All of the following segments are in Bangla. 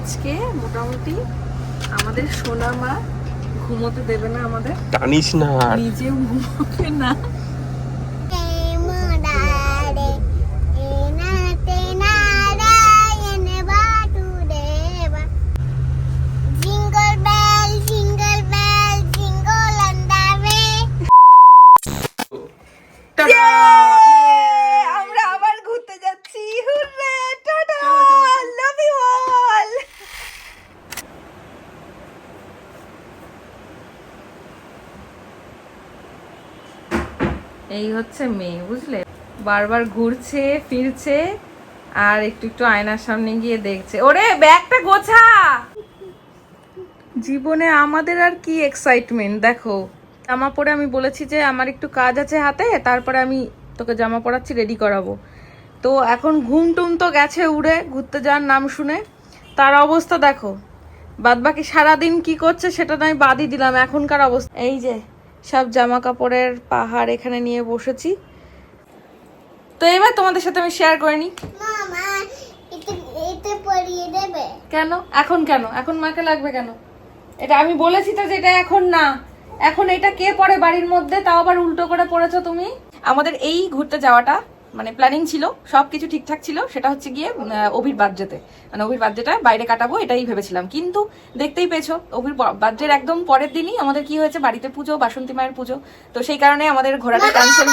আজকে মোটামুটি আমাদের সোনা মা ঘুমোতে দেবে না, আমাদের টানিস না, নিজেও ঘুমোবে না। আমরা আবার ঘুরতে যাচ্ছি, hurray, tata, love you all. এই হচ্ছে মেয়ে, বুঝলে, বারবার ঘুরছে ফিরছে আর একটু একটু আয়নার সামনে গিয়ে দেখছে। ওরে ব্যাগটা গোছা। জীবনে আমাদের আর কি এক্সাইটমেন্ট দেখো। জামা পরে আমি বলেছি যে আমার একটু কাজ আছে হাতে, তারপরে আমি তোকে জামা পরাচ্ছি, রেডি করাবো। তো এখন ঘুম টুম তো গেছে উড়ে ঘুরতে যাওয়ার নাম শুনে। তার অবস্থা দেখো, বাদ বাকি সারাদিন কি করছে সেটা নয় বাদই দিলাম, এখনকার অবস্থা এই যে সব জামা কাপড়ের পাহাড় এখানে নিয়ে বসেছি। তো এবার তোমাদের সাথে আমি শেয়ার করে নি। কেন এখন, কেন এখন মাকে লাগবে কেন? এটা আমি বলেছি তো যে এটা এখন না, এখন এটা কে পরে বাড়ির মধ্যে, তাও আবার উল্টো করে পড়েছো তুমি। আমাদের এই ঘুরতে যাওয়াটা মানে প্ল্যানিং ছিল, সবকিছু ঠিকঠাক ছিল, সেটা হচ্ছে গিয়ে অভির বার্থডেতে, মানে অভির বার্থডেটা বাইরে কাটাবো এটাই ভেবেছিলাম। কিন্তু দেখতেই পেয়েছো অভির বার্থডের একদম পরের দিনই আমাদের কি হয়েছে, বাড়িতে পুজো, বাসন্তী মায়ের পুজো। তো সেই কারণে আমাদের ঘোরাটা ক্যান্সেল,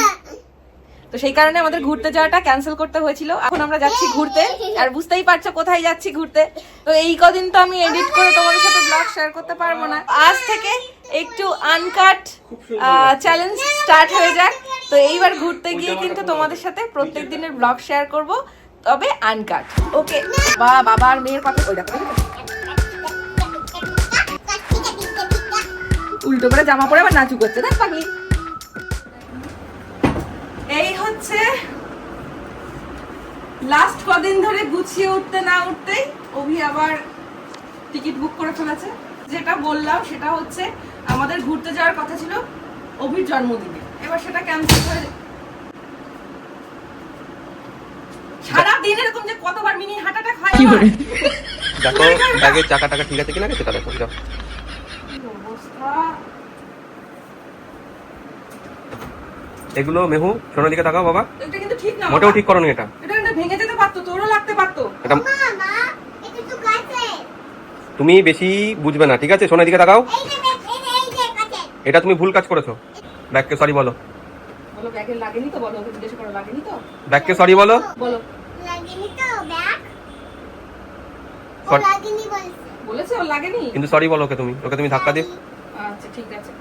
তো সেই কারণে আমাদের ঘুরতে যাওয়াটা ক্যান্সেল করতে হয়েছিল। এখন আমরা যাচ্ছি ঘুরতে, আর বুঝতেই পারছো কোথায় যাচ্ছি ঘুরতে। তো এই কদিন তো আমি এডিট করে তোমাদের সাথে ব্লগ শেয়ার করতে পারবো না, আজ থেকে একটু আনকাট চ্যালেঞ্জ স্টার্ট হয়ে যাক। তো এইবার ঘুরতে গিয়ে কিন্তু তোমাদের সাথে প্রত্যেক দিনের ব্লগ শেয়ার করব, তবে আনকাট। ওকে, বাবা আর মেয়ের কথা ওই দেখো, উল্টো করে জামা পরে আবার নাচু করছে, দেখ পাগলি। এই হচ্ছে লাস্ট কদিন ধরে গুছিয়ে উঠতে না উঠতেই অভি আবার টিকিট বুক করে ফেলেছে। যেটা বললাম সেটা হচ্ছে আমাদের ঘুরতে যাওয়ার কথা ছিল অভির জন্মদিনে, এবার সেটা ক্যান্সেল হয়ে। সারা দিন এরকম যে কতবার মিনি হার্ট অ্যাটাক হয়। দেখো ব্যাগের চাকা টাকা ঠিক আছে কিনা সেটা দেখো। যাও অবস্থা। এগুলো মেহু সোনার দিকে তাকাও বাবা, এটা কিন্তু ঠিক না, মোটেও ঠিক করোনি। এটা এটা ভেঙে যেতে পারতো, তোরও লাগতে পারতো। এটা তুমি বেশি বুঝবে না, ঠিক আছে? সোনার দিকে তাকাও, এটা তুমি ভুল কাজ করেছো। ব্যাগকে সরি বলো। বলো ব্যাগে লাগেনি তো, বলো ওকে জিজ্ঞেস করো লাগেনি তো। ব্যাগকে সরি বলো। বলো লাগেনি তো ব্যাগ, ও Sorry. লাগেনি বলছে। বলেছে ও লাগেনি। কিন্তু সরি বলো ওকে, তুমি ধাক্কা দিয়ে। আচ্ছা ঠিক আছে।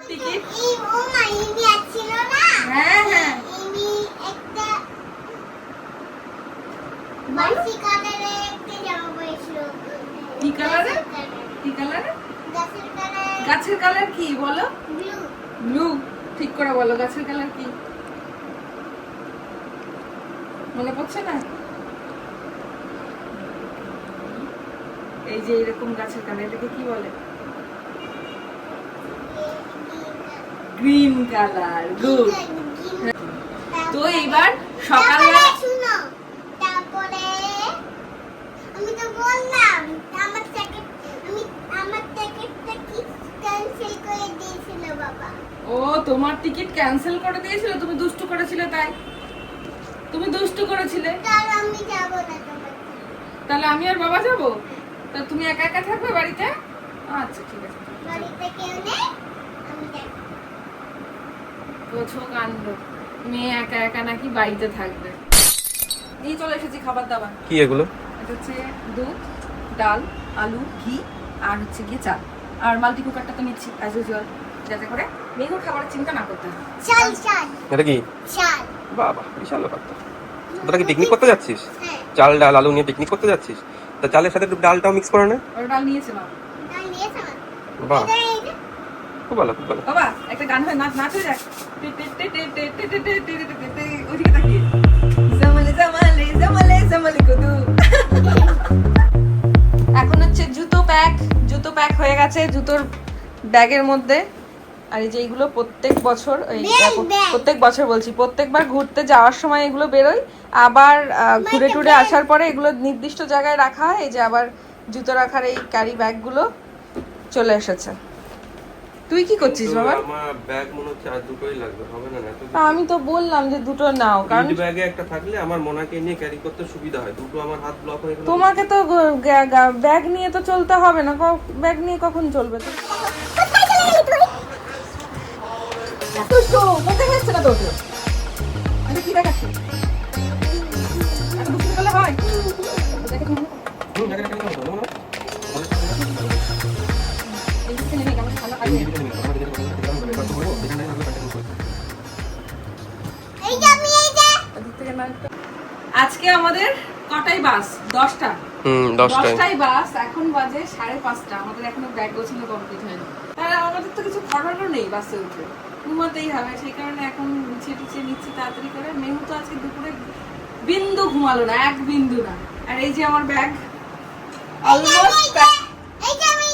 টিকিট এই ও মা ইনি আসছিল না, হ্যাঁ হ্যাঁ ইনি একটা বাসি কালারে একটা জামা পরেছিল। কি কালারে? কি কালারে? গাছের কালার, গাছের কালার কি বলো? ব্লু। ব্লু। ঠিক করে বলো গাছের কালার কি, মনে পড়ছে না? এই যে এরকম গাছের কালার, এটাকে কি বলে? Green colour. গুড। তো এইবার সকালবেলা শুনো, তারপরে আমি তো বললাম আমার টিকিটটা কি ক্যান্সেল করে দিয়েছিল বাবা। ও তোমার টিকিট ক্যান্সেল করে দিয়েছিল, তুমি দুষ্টু করেছিলে তাই, তুমি দুষ্টু করেছিলে। তাহলে আমি যাব না তোমার। তাহলে আমি আর বাবা যাব? তা তুমি একা একা থাকবে বাড়িতে? আচ্ছা ঠিক আছে। বাড়িতে কেউ নেই, আমি যাব। বোঝো কাণ্ড, মেয়ে একা একা নাকি বাড়িতে থাকবে। নিয়ে চলে এসেছি খাবার দাবার। কি এগুলো? এটা হচ্ছে দুধ, ডাল, আলু, ঘি আর হচ্ছে গিয়ে চাল। আর মাল্টি কুকারটা তো নিচ্ছি অ্যাজ ইউজুয়াল, যাতে করে মেয়ের খাবারের চিন্তা না করতে হয়। চাল চাল এটা কি? চাল। বাবা বিশাল ব্যাপার তো। তোরা কি পিকনিক করতে যাচ্ছিস? হ্যাঁ, চাল ডাল আলু নিয়ে পিকনিক করতে যাচ্ছিস? তা চালের সাথে একটু ডালটাও মিক্স করে না? ওর ডাল নিয়েছে মা। ডাল নিয়েছ না? বাহ, এই যে খুব ভালো খুব ভালো। বাবা একটা গান হয়, নাচ নাচ হয়ে যায়। ওইদিকে তাকিয়ে জামালে জামালে জামালে জামালে কুদু। এখন হচ্ছে জুতো প্যাক হয়ে গেছে জুতোর ব্যাগের মধ্যে। আর এই যে এইগুলো প্রত্যেক বছর, প্রত্যেক বছর বলছি, প্রত্যেকবার ঘুরতে যাওয়ার সময় এগুলো বেরোয়, আবার ঘুরে টুরে আসার পরে এগুলো নির্দিষ্ট জায়গায় রাখা হয়। এই যে আবার জুতো রাখার এই ক্যারি ব্যাগগুলো চলে এসেছে। তুই কি করছিস বাবা? আমার ব্যাগ মনে হচ্ছে আর দুটোই লাগবে, হবে না এত? আমি তো বললাম যে দুটো নাও, কারণ এই ব্যাগে একটা থাকলে আমার মোনাকে নিয়ে ক্যারি করতে সুবিধা হয়, দুটো আমার হাত ব্লক হয়ে গেল। তোমাকে তো ব্যাগ নিয়ে তো চলতে হবে না, ব্যাগ নিয়ে কখন চলবে তো? কোথায় গেছে না তোকে? আমি কি দেখাচ্ছি? এত দুষ্টুমি করলে হয়? দেখে তুমি ব্যাগে একটা নিয়ে নাও, এই দিকে নেমে কেমন ভালো কাজ এই যে আমি এই যে আজকে আমাদের কটাই বাস? 10টা। 10টাই বাস, এখন বাজে 5:30। আমাদের এখনো ব্যাগ গোছানো কমপ্লিট হয়নি। তাহলে আমাদের তো কিছু করারও নেই, বাসে উঠে ঘুমাতেই হবে, সেই কারণে এখন গুছিয়ে টুছিয়ে নিচ্ছি তাড়াতাড়ি করে। মেহু তো আজকে দুপুরে বিন্দু ঘুমালো না, এক বিন্দু না। আর এই যে আমার ব্যাগ অলমোস্ট এই যে আমি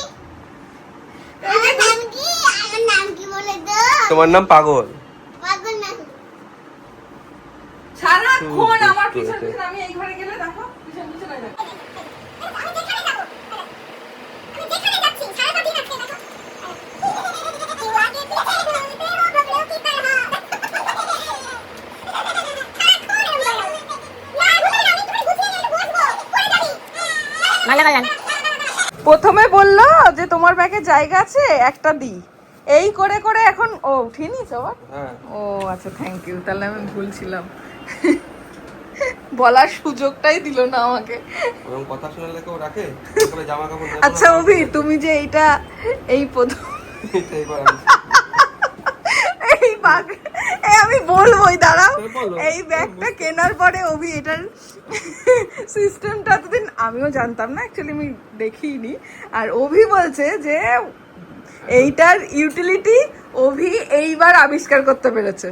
আমার নাম কি বলে তো? তোমার নাম পাগল। পাগল না। সারাক্ষণ আমার পিছন পিছন, আমি এই ঘরে গেলে দেখো পিছন পিছন হয়ে যায়। প্রথমে বললো যে তোমার ব্যাগে জায়গা আছে, একটা দি, এই করে করে এখন ও উঠিনি সবার। হ্যাঁ, ও আচ্ছা, থ্যাংক ইউ, তাহলে আমি ভুলছিলাম। বলার সুযোগটাই দিল না আমাকে। ওরকম কথা শুনলে কেউ রাখে? তারপরে জামা কাপড় দেবো আচ্ছা না, অভি, তুমি যে এইটা এই প্রথম এটাই করা উচিত। এই ব্যাগ আমি বলবোই, দাঁড়াও। বলো। এই ব্যাগটা কেনার পরে অভি এটার সিস্টেমটা এতদিন আমিও জানতাম না, অ্যাকচুয়ালি আমি দেখিনি। আর অভি বলছে যে এইটার ইউটিলিটি অভি এইবার আবিষ্কার করতে পেরেছে,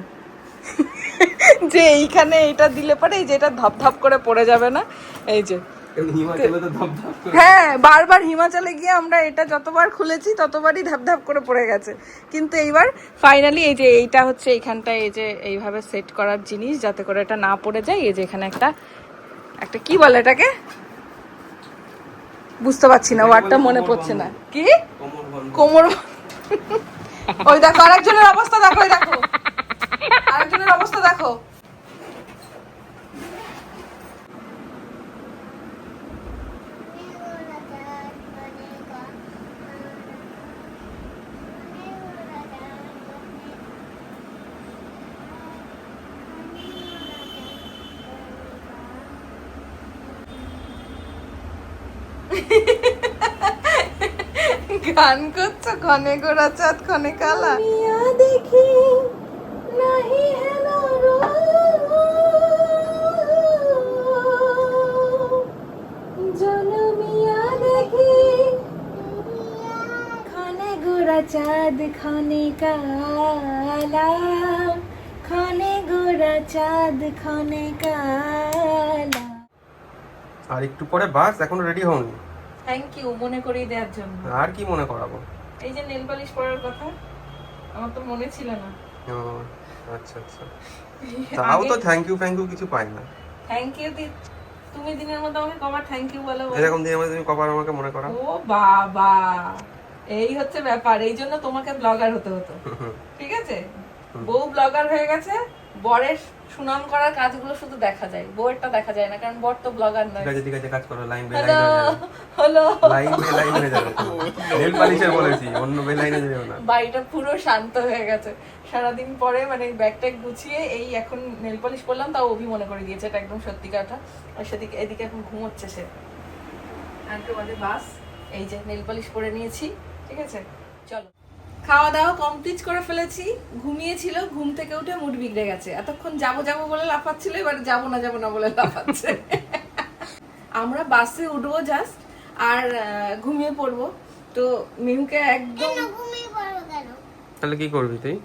যে এইখানে এইটা দিলে পরে এই যে এটা ধপধপ করে পড়ে যাবে না। এই যে হিমাচলে তো ধপধপ করে। হ্যাঁ, বারবার হিমাচলে গিয়ে আমরা এটা যতবার খুলেছি ততবারই ধাপ করে পড়ে গেছে, কিন্তু এইবার ফাইনালি এই যে এইটা হচ্ছে এইখানটায় এই যে এইভাবে সেট করার জিনিস, যাতে করে এটা না পড়ে যায়। এই যে এখানে একটা কি বলে এটাকে, বুঝতে পারছি না, ওয়ার্ডটা মনে পড়ছে না। কি কোমর বন্ধ। কোমর? ওই দেখো আরেকজনের অবস্থা দেখো, ওই দেখো আরেকজনের অবস্থা দেখো। গান করছো, ক্ষণে গোড়া চাঁদ ক্ষণে কালা। দেখি নাহি হেলো জনমিয়া দেখি ক্ষণে গোড়া চাঁদ ক্ষণে কালা, ক্ষণে গোড়া চাঁদ ক্ষণে কালা। আর একটু পরে বাস, এখনো রেডি হওনি। থ্যাংক ইউ মনে করিয়ে দেওয়ার জন্য। আর কি মনে করাবো? এই যে নেল পালিশ পরার কথা আমার তো মনে ছিল না। ও আচ্ছা আচ্ছা, তাও তো থ্যাংক ইউ কিছু পাই না। থ্যাংক ইউ তুমি দিনের মধ্যে আমাকে কবার থ্যাংক ইউ বলো? এরকম দিনের মধ্যে তুমি কবার আমাকে মনে করাও? ও বাবা, এই হচ্ছে ব্যাপার, এই জন্য তোমাকে ব্লগার হতে হতো, ঠিক আছে? বউ ব্লগার হয়ে গেছে, বরের সুনাম করার কাজগুলো শুধু দেখা যায়, বউয়েরটা দেখা যায় না, কারণ বর তো ব্লগার নয়। ঠিক আছে কাজ করো, line by hello line hello, line by line হয়ে যাবে। নেল পালিশের বলেছি, অন্য বাই লাইনে যাবে না। বাড়িটা পুরো শান্ত হয়ে গেছে সারাদিন পরে, মানে ব্যাগটা গুছিয়ে এই এখন নেল পলিশ করলাম, তাও অভি মনে করে দিয়েছে, এটা একদম সত্যি কথা। আর সেদিকে এদিকে এখন ঘুমোচ্ছে সে। আন্টু বাদে বাস, এই যে নেল পলিশ করে নিয়েছি, ঠিক আছে? চলো, খাওয়া দাওয়া কমপ্লিট করে ফেলেছি। ঘুমিয়েছিল, ঘুম থেকে উঠে মুড বিগড়ে গেছে। এতক্ষণ যাবো বলে লাফাচ্ছিল, এবার যাবো না বলে লাফাচ্ছে। আমরা বাসে উঠবো জাস্ট, আর ঘুমিয়ে পড়বো। তো মিহুকে একদম ঘুমিয়ে পড়ো কেন? তাহলে কি করবি তুই?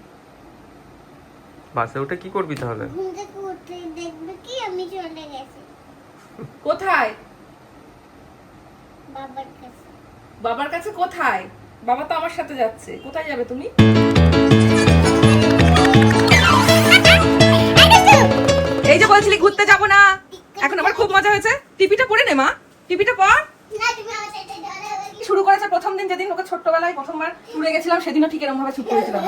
বাসে উঠে কি করবি তাহলে? ঘুম থেকে উঠে দেখবে কি আমি চলে গেছি কোথায়? বাবার কাছে। বাবার কাছে কোথায়? বাবা তো আমার সাথে যাচ্ছে, কোথায় যাবে তুমি? এই যে বলছিলি ঘুরতে যাবো না, এখন আমার খুব মজা হয়েছে। টিপিটা পরে নে মা, টিপিটা পর। না তুমি আমার সাথে যেদিন ওকে ছোট্টবেলায় প্রথমবার টুরে গেছিলাম সেদিনও ঠিক এরকম ভাবে ছুট করেছিলাম।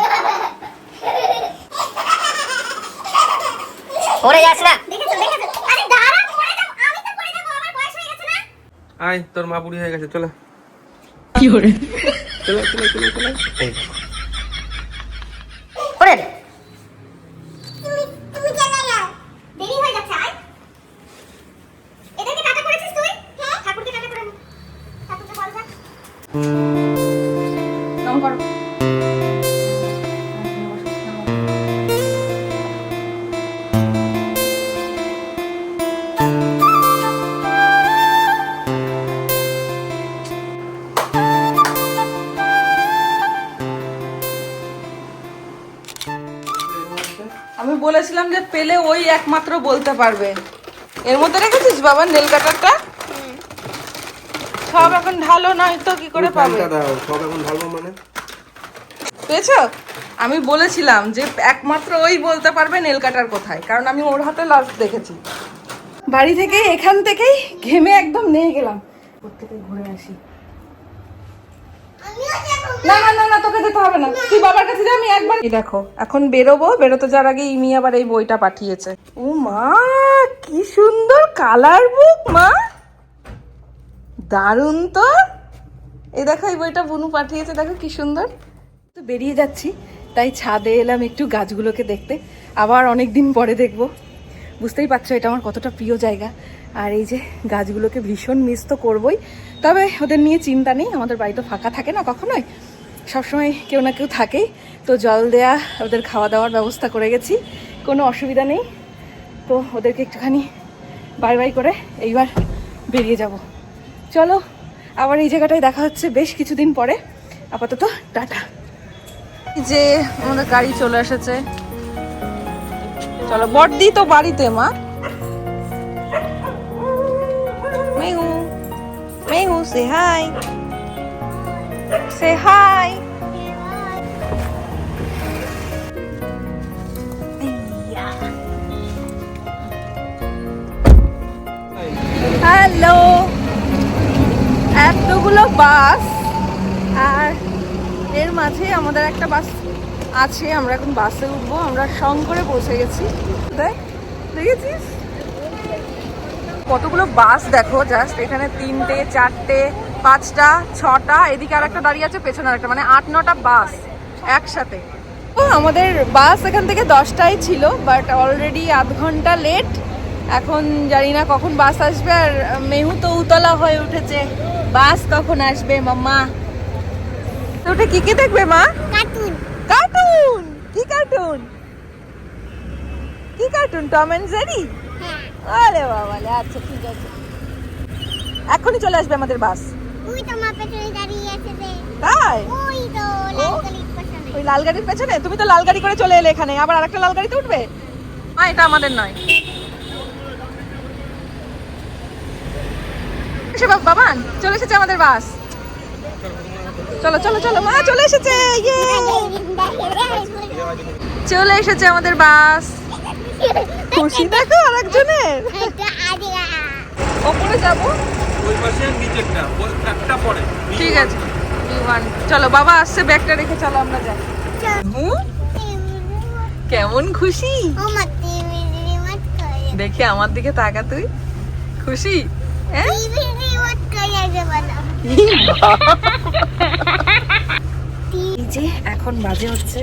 পড়ে যাস না। আরে দাঁড়া, পড়ে যাব, আমি তো পড়ে যাব, আমার বয়স হয়ে গেছে না। আয় তোর মা বুড়ি হয়ে গেছে, চলো কি করে চলো চলো চলো চলো। এই পড়ে দে। তুমি চলে যাও, দেরি হয়ে যাচ্ছে। আয়, এটাকে টাটা করেছিস তুই? হ্যাঁ, ঠাকুরকে টাটা করে নে। ঠাকুরকে বল যা। নাম করো। আমি বলেছিলাম যে পেলে ওই একমাত্র বলতে পারবে। এর মধ্যে রেখেছিস বাবা নেল কাটারটা? সব এখন ঢালো নয় তো কি করে পাবে? দাও সব এখন ঢালবো মানে। পেয়েছো? আমি বলেছিলাম যে একমাত্র ওই বলতে পারবে নেল কাটার কোথায়, কারণ আমি ওর হাতে লাস্ট দেখেছি। বাড়ি থেকে এখান থেকেই ঘেমে একদম নিয়ে গেলাম। প্রত্যেকে ঘুরে আসি। আমিও যাব। না না না না, তোকে যেতে হবে না, তুই বাবার কাছে যা, আমি একবার। এই দেখো এখন বেরোবো, বেরোতে যাওয়ার আগে ইমি আবার এই বইটা পাঠিয়েছে। ও মা, কি সুন্দর কালার বুক মা, দারুণ তো। এই দেখো এই বইটা বুনু পাঠিয়েছে, দেখো কি সুন্দর। তো বেরিয়ে যাচ্ছি, তাই ছাদে এলাম একটু গাছগুলোকে দেখতে, আবার অনেক দিন পরে দেখবো। বুঝতেই পারছো এটা আমার কতটা প্রিয় জায়গা। আর এই যে গাছগুলোকে ভীষণ মিস তো করবোই, তবে ওদের নিয়ে চিন্তা নেই, আমাদের বাড়ি তো ফাঁকা থাকে না কখনোই, সবসময় কেউ না কেউ থাকেই। তো জল দেয়া, ওদের খাওয়া দাওয়ার ব্যবস্থা করে গেছি, কোনো অসুবিধা নেই। তো ওদেরকে একটুখানি বাই বাই করে এইবার বেরিয়ে যাব। চলো আবার এই জায়গাটায় দেখা হচ্ছে বেশ কিছুদিন পরে। আপাতত টাটা। যে আমাদের গাড়ি চলে এসেছে, চলো। বড়দি তো বাড়িতে মা। মেহু, মেহু সে হাই, সে হাই। হ্যালো, এতগুলো বাস, আর এর মাঝে আমাদের একটা বাস আছে, আমরা এখন বাসে উঠবো। আমরা শঙ্করে পৌঁছে গেছি। দেখ, দেখেছিস কতগুলো বাস? দেখো জাস্ট এখানে 3টে 4টে 5টা 6টা, এদিকে আর একটা দাঁড়িয়ে আছে, পেছনে আরেকটা, মানে 8-9টা বাস একসাথে। ও আমাদের বাস এখান থেকে 10টায় ছিল, বাট অলরেডি আধ ঘন্টা লেট। এখন জানি না কখন বাস আসবে। আর মেহু তো উতলা হয়ে উঠেছে, বাস কখন আসবে মাম্মা। তো ওটা কি কি দেখবে মা? কার্টুন। কার্টুন? কি কার্টুন? কি কার্টুন? Tom and Jerry? হ্যাঁ, আরে বাবা, আচ্ছা ঠিক আছে, এখনই চলে আসবে আমাদের বাস। ওই তো আমার পেছনে দাঁড়িয়ে আছে রে। তাই? ওই তো লাল গলির পেছনে। ওই লাল গাড়ির পেছনে? তুমি তো লাল গাড়ি করে চলে এলে এখানে, আবার আরেকটা লাল গাড়িতে উঠবে? মা এটা আমাদের নয়। এসে বাবান, চলে এসেছে আমাদের বাস। চলো চলো চলো মা, চলে এসেছে, ইয়ে চলে এসেছে আমাদের বাস। খুশি দেখো আরেকজনের। ওপরে যাবো, ওই পাশে নিচেরটা, ওই একটা পরে। ঠিক আছে। চলো বাবা আসছে, ব্যাগটা রেখে চলো আমরা যাই। কেমন খুশি দেখে আমার দিকে তাকা, তুই খুশি? হ্যাঁ, এই যে এখন বাজে হচ্ছে,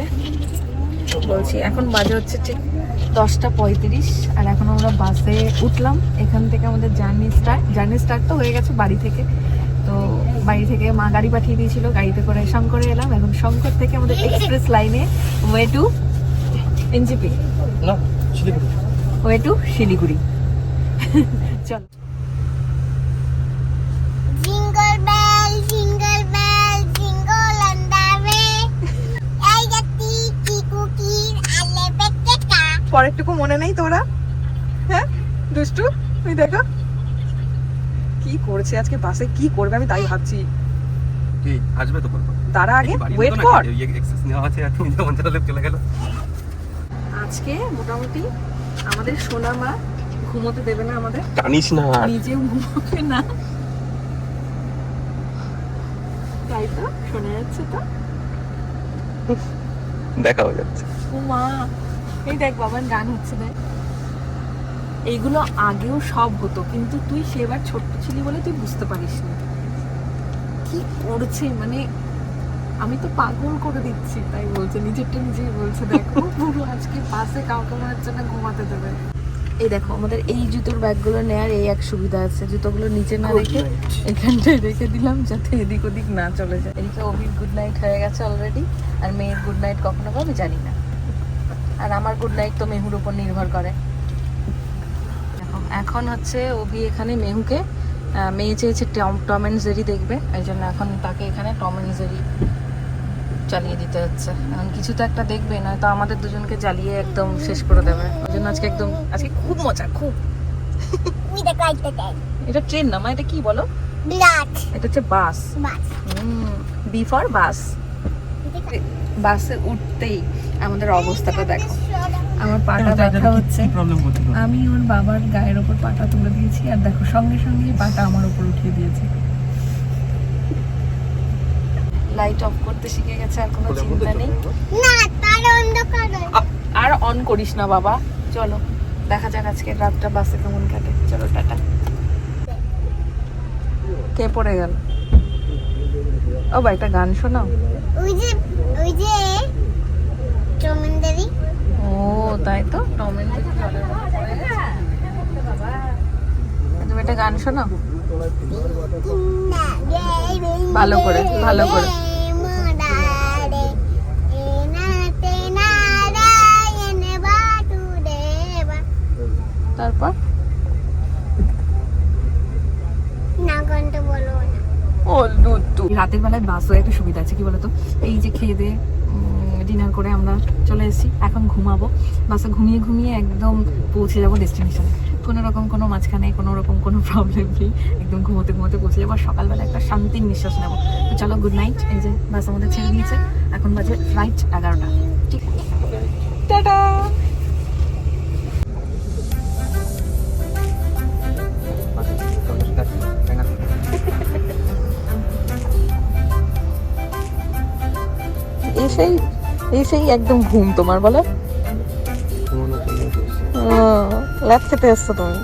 বলছি এখন বাজে হচ্ছে ঠিক 10টা 35, আর এখন আমরা বাসে উঠলাম। এখান থেকে আমাদের জার্নি স্টার্ট তো হয়ে গেছে বাড়ি থেকে। তো বাড়ি থেকে মা গাড়ি পাঠিয়ে দিয়েছিল, গাড়িতে করে শঙ্করে এলাম। এখন শঙ্কর থেকে আমাদের এক্সপ্রেস লাইনে ওয়ে টু এনজিপি, না শিলিগুড়ি, ওয়ে টু শিলিগুড়ি। চল। Jingle bell, jingle bell, jingle on the way. এই যে টিকি কুকির আলে বেকেটা। পরেরটুকু মনে নেই তোরা? হ্যাঁ দুষ্টু, তুই দেখো কি করছে আজকে বাসে, কি করবে আমি তাই ভাবছি। কি আসবে তো করব, তারা আগে ওয়েট কর। এই এক্সেস নেওয়া আছে, আর তুমি যেমন চলে চলে গেল। আজকে মোটামুটি আমাদের সোনা মা ঘুমোতে দেবে না আমাদের, জানিস না নিজেও ঘুমোবে না। তাই তো শোনা যাচ্ছে তো। দেখাও যাচ্ছে। ও মা, এই দেখ বাবার গান হচ্ছে দেখ। এইগুলো আগেও সব হতো, কিন্তু তুই সেবার ছোট্ট ছিলি বলে তুই বুঝতে পারিস না কি করছে। মানে আমি তো পাগল করে দিচ্ছি, তাই বলছে, নিজেরটা নিজেই বলছে। দেখো পুরো আজকে বাসে কাউকে মনে হচ্ছে না ঘুমাতে দেবে। এই দেখো আমাদের এই জুতোর ব্যাগগুলো নেওয়ার এই এক সুবিধা আছে, জুতোগুলো নিচে না রেখে এখানটায় রেখে দিলাম যাতে এদিক ওদিক না চলে যায়। এদিকে অভির গুড নাইট হয়ে গেছে অলরেডি, আর মেয়ের গুড নাইট কখন হবে আমি জানি না। আর আমার গুড নাইট তো মেহুর উপর নির্ভর করে। দেখো এখন হচ্ছে অভি এখানে মেহুকে, মেয়ে চেয়েছে টম অ্যান্ড জেরি দেখবে, এই জন্য এখন তাকে এখানে টম অ্যান্ড জেরি চালিয়ে দিতে হচ্ছে। এখন কিছু তো একটা দেখবে, নয়তো আমাদের দুজনকে জ্বালিয়ে একদম শেষ করে দেবে। ওই জন্য আজকে খুব মজা, খুব। এটা ট্রেন না মা, এটা কি বলো? এটা হচ্ছে বাস। বি ফর বাস। বাসে উঠতেই আমাদের অবস্থাটা দেখো। আমার পাটা ব্যথা হচ্ছে, আমি ওর বাবার গায়ের ওপর পাটা তুলে দিয়েছি, আর দেখো সঙ্গে সঙ্গে পাটা আমার উপর উঠিয়ে দিয়েছে। লাইট অফ করতে শিখে গেছে, আর কোনো চিন্তা নেই। আর অন করিস না বাবা। চলো দেখা যাক আজকে রাতটা বাসে কেমন কাটে। চলো টাটা। কে পড়ে গেল? ও ভাই, একটা গান শোনাও। ও তাই তো, টম এন্ড জেরি তুমি একটা গান শোনাও ভালো করে, ভালো করে। তারপর রাতের বেলায় বাসও একটা সুবিধা আছে, কি বলতো, এই যে খেয়ে দিয়ে ডিনার করে আমরা চলে এসেছি, এখন ঘুমাবো। বাসে ঘুমিয়ে ঘুমিয়ে একদম পৌঁছে যাবো ডেস্টিনেশনে। কোনো রকম কোনো মাঝখানে কোনো রকম কোনো প্রবলেম নেই, একদম ঘুমোতে ঘুমোতে পৌঁছে যাবো। সকালবেলা একটা শান্তির নিঃশ্বাস নেবো। তো চলো গুড নাইট। এই যে বাস আমাদের ছেড়ে দিয়েছে, এখন বাজে ফ্লাইট 11টা। ঠিক, টাটা। এসেই একদম ঘুম তোমার, বলো? ল্যাব খেতে এসছো তুমি।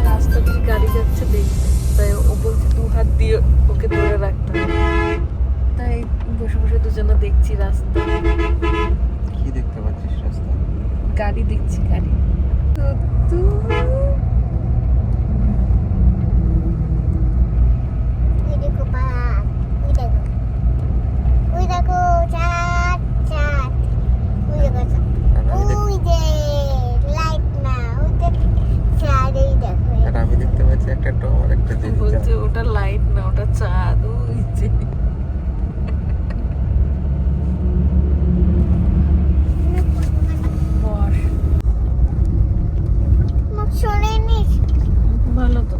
রাস্তা দিয়ে গাড়ি যাচ্ছে দেখবে, তাই ও বলছে 2 হাত দিয়ে ওকে ধরে রাখতে হবে। তাই বসে বসে দুজনে দেখছি রাস্তা। কি দেখতে পাচ্ছিস রাস্তা? গাড়ি দেখছি, গাড়ি। আমি দেখতে পাচ্ছি একটা টম আর একটা জেরি। বলছে ওটা লাইট না, ওটা চাঁদ। ওই যে ভালো তো।